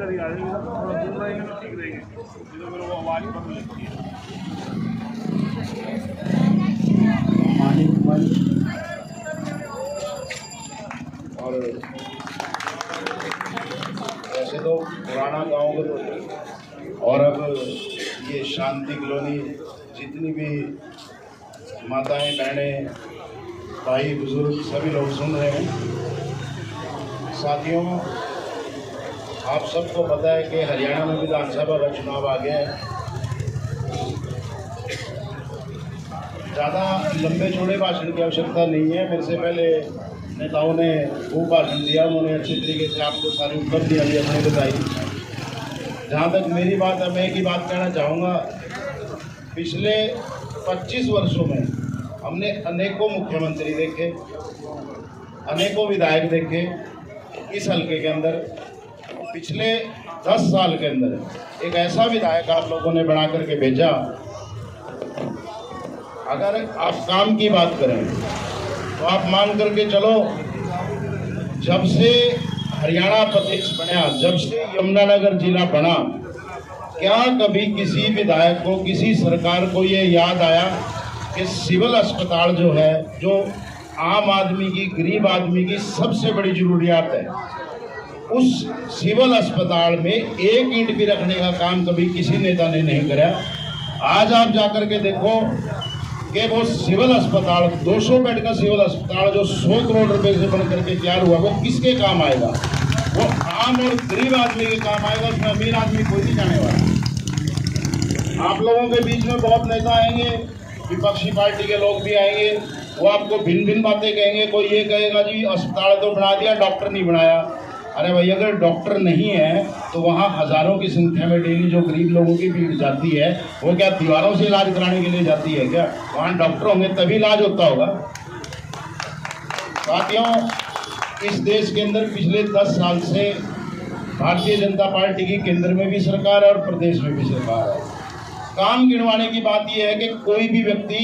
इधर ही आ जाएगी, थोड़ा दूर रहेंगे तो ठीक रहेंगे, तो फिर वो आवाज़ कम लगती है। और वैसे तो पुराना गांव और अब ये शांति कॉलोनी, जितनी भी माताएं बहनें भाई बुजुर्ग सभी लोग सुन रहे हैं। साथियों, आप सबको पता है कि हरियाणा में विधानसभा का चुनाव आ गया है। ज़्यादा लंबे चौड़े भाषण की आवश्यकता नहीं है। मेरे से पहले नेताओं ने खूब भाषण दिया, उन्होंने अच्छे तरीके से आपको सारी उपलब्धियाँ भी अपनी बताई। जहाँ तक मेरी बात है, मैं एक ही बात कहना चाहूँगा। पिछले 25 वर्षों में हमने अनेकों मुख्यमंत्री देखे, अनेकों विधायक देखे। इस हल्के के अंदर पिछले 10 साल के अंदर एक ऐसा विधायक आप लोगों ने बना करके भेजा। अगर आप काम की बात करें तो आप मान करके चलो, जब से हरियाणा प्रदेश बना, जब से यमुनानगर जिला बना, क्या कभी किसी विधायक को, किसी सरकार को ये याद आया कि सिविल अस्पताल जो है, जो आम आदमी की, गरीब आदमी की सबसे बड़ी जरूरियात है, उस सिविल अस्पताल में एक ईंट भी रखने का काम कभी किसी नेता ने नहीं करा। आज आप जाकर के देखो कि वो सिविल अस्पताल, 200 बेड का सिविल अस्पताल जो 100 करोड़ रुपए से बन करके तैयार हुआ, वो किसके काम आएगा? वो आम और गरीब आदमी के काम आएगा, उसमें अमीर आदमी कोई नहीं जाने वाला। आप लोगों के बीच में बहुत नेता आएंगे, विपक्षी पार्टी के लोग भी आएंगे, वो आपको भिन्न भिन्न बातें कहेंगे। कोई ये कहेगा जी अस्पताल तो बना दिया, डॉक्टर नहीं बनाया। अरे भाई, अगर डॉक्टर नहीं है तो वहाँ हजारों की संख्या में डेली जो गरीब लोगों की भीड़ जाती है, वो क्या दीवारों से इलाज कराने के लिए जाती है क्या? वहाँ डॉक्टर होंगे तभी इलाज होता होगा। साथियों, इस देश के अंदर पिछले 10 साल से भारतीय जनता पार्टी की केंद्र में भी सरकार है और प्रदेश में भी सरकार है। काम गिनवाने की बात यह है कि कोई भी व्यक्ति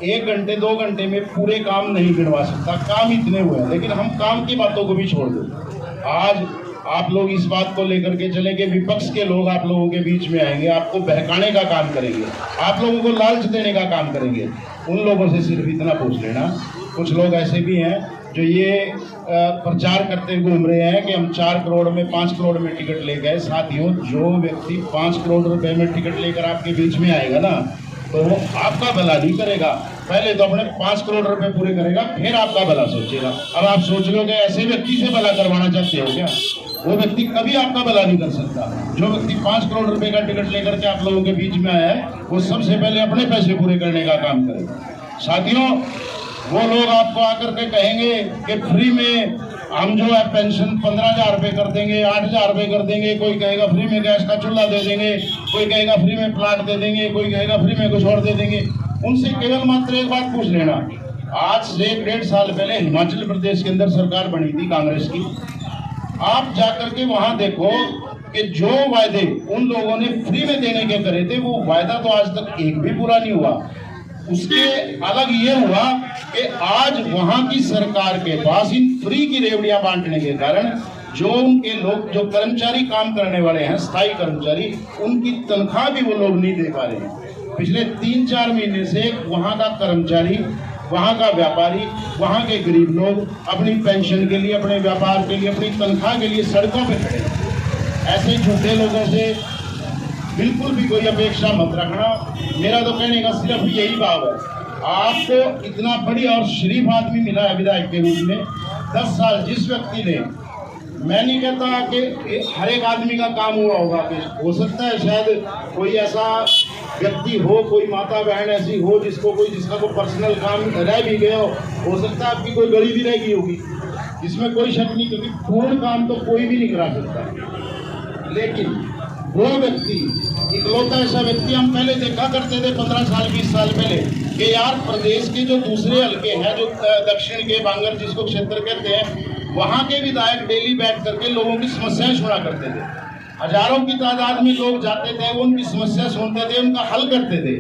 1 घंटे 2 घंटे में पूरे काम नहीं गिनवा सकता। काम इतने हुए हैं, लेकिन हम काम की बातों को भी छोड़ दें। आज आप लोग इस बात को लेकर के चले कि विपक्ष के लोग आप लोगों के बीच में आएंगे, आपको बहकाने का काम करेंगे, आप लोगों को लालच देने का काम करेंगे। उन लोगों से सिर्फ इतना पूछ लेना, कुछ लोग ऐसे भी हैं जो ये प्रचार करते हुए घूम रहे हैं कि हम 4 करोड़ में 5 करोड़ में टिकट ले गए। साथियों, जो व्यक्ति 5 करोड़ रुपए में टिकट लेकर आपके बीच में आएगा ना, तो वो आपका भला नहीं करेगा। पहले तो अपने 5 करोड़ रुपए पूरे करेगा, फिर आपका भला सोचेगा। अब आप सोच लो कि ऐसे व्यक्ति से भला करवाना चाहते हो क्या? वो व्यक्ति कभी आपका भला नहीं कर सकता। जो व्यक्ति 5 करोड़ रुपए का टिकट लेकर के आप लोगों के बीच में आया है, वो सबसे पहले अपने पैसे पूरे करने का काम करेगा। साथियों, वो लोग आपको आकर के कहेंगे कि फ्री में हम जो है पेंशन 15,000 रुपये कर देंगे, 8,000 रुपये कर देंगे। कोई कहेगा फ्री में गैस का चूल्हा दे देंगे, कोई कहेगा फ्री में प्लाट दे देंगे, कोई कहेगा फ्री में कुछ और दे देंगे। उनसे केवल मात्र एक बात पूछ लेना। आज से 1.5 साल पहले हिमाचल प्रदेश के अंदर सरकार बनी थी कांग्रेस की। आप जाकर के वहां देखो कि जो वायदे उन लोगों ने फ्री में देने के करे थे, वो वायदा तो आज तक एक भी पूरा नहीं हुआ। उसके अलग ये हुआ कि आज वहां की सरकार के पास इन फ्री की रेवड़ियां बांटने के कारण जो उनके लोग, जो कर्मचारी काम करने वाले हैं, स्थायी कर्मचारी, उनकी तनख्वाह भी वो लोग नहीं दे पा रहे हैं। पिछले 3-4 महीने से वहां का कर्मचारी, वहां का व्यापारी, वहां के गरीब लोग अपनी पेंशन के लिए, अपने व्यापार के लिए, अपनी तनख्वाह के लिए सड़कों पे खड़े हैं। ऐसे झूठे लोगों से बिल्कुल भी कोई अपेक्षा मत रखना। मेरा तो कहने का सिर्फ यही भाव है। आपको इतना बढ़िया और शरीफ आदमी मिला है विधायक के रूप में। 10 साल जिस व्यक्ति ने, मैं नहीं कहता कि हर एक आदमी का काम हुआ होगा, कि हो सकता है शायद कोई ऐसा व्यक्ति हो, कोई माता बहन ऐसी हो जिसका कोई पर्सनल काम रह भी गया हो सकता है आपकी कोई गली भी रह गई होगी, इसमें कोई शक नहीं, क्योंकि पूर्ण काम तो कोई भी नहीं करा सकता। लेकिन वो व्यक्ति, इकलौता ऐसा व्यक्ति हम पहले देखा करते थे 15 साल 20 साल पहले, कि यार प्रदेश के जो दूसरे हल्के हैं, जो दक्षिण के बांगर जिसको क्षेत्र कहते हैं, वहाँ के विधायक डेली बैठ करके लोगों की समस्याएं सुना करते थे। हजारों की तादाद में लोग जाते थे, उनकी समस्या सुनते थे, उनका हल करते थे।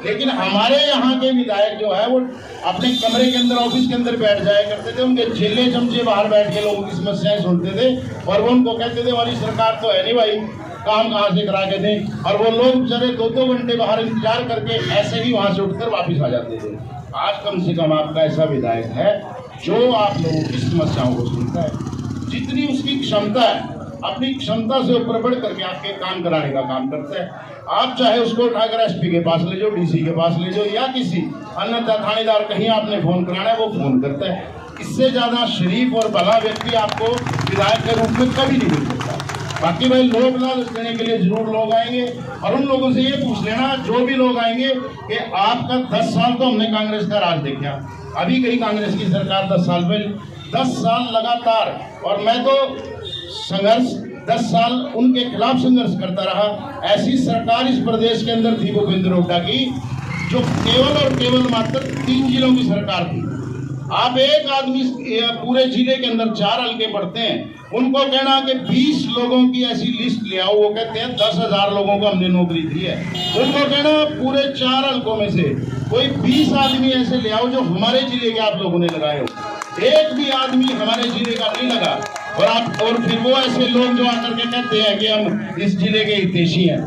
लेकिन हमारे यहाँ के विधायक जो है वो अपने कमरे के अंदर, ऑफिस के अंदर बैठ जाया करते थे, उनके चेले चमचे बाहर बैठ के लोगों की समस्याएं सुनते थे और वो उनको कहते थे हमारी सरकार तो है नहीं भाई, काम कहाँ से करा के दें। और वो लोग बेचारे 2-2 घंटे बाहर इंतजार करके ऐसे ही वहां से उठकर वापिस आ जाते थे। आज कम से कम आपका ऐसा विधायक है जो आप लोगों की समस्याओं को सुनता है, जितनी उसकी क्षमता है अपनी क्षमता से ऊपर बढ़ करके आपके काम कराने का काम करता है। आप चाहे उसको उठाकर एसपी के पास ले जाओ, डीसी के पास ले जाओ, या किसी अन्य थानेदार कहीं आपने फोन कराना है वो फोन करता है। इससे ज्यादा शरीफ और भला व्यक्ति आपको विधायक के रूप में कभी नहीं मिल सकता। बाकी भाई लोग लालच देने के लिए जरूर लोग आएंगे, और उन लोगों से ये पूछ लेना जो भी लोग आएंगे कि आपका 10 साल तो हमने कांग्रेस का राज देखा, अभी गई कांग्रेस की सरकार 10 साल पहले, 10 साल लगातार, और मैं तो संघर्ष 10 साल उनके खिलाफ संघर्ष करता रहा। ऐसी सरकार इस प्रदेश के अंदर थी भूपेंद्र हुड्डा की, जो केवल और केवल मात्र 3 जिलों की सरकार थी। आप एक आदमी पूरे जिले के अंदर 4 हल्के पढ़ते हैं, उनको कहना कि 20 लोगों की ऐसी लिस्ट ले आओ, वो कहते हैं 10,000 लोगों को हमने नौकरी दी है। उनको कहना पूरे 4 हल्कों में से कोई 20 आदमी ऐसे ले आओ जो हमारे जिले के आप लोगों ने लगाए हो, एक भी आदमी हमारे जिले का नहीं लगा। और फिर वो ऐसे लोग जो आकर के कहते हैं कि हम इस जिले के हितैषी हैं।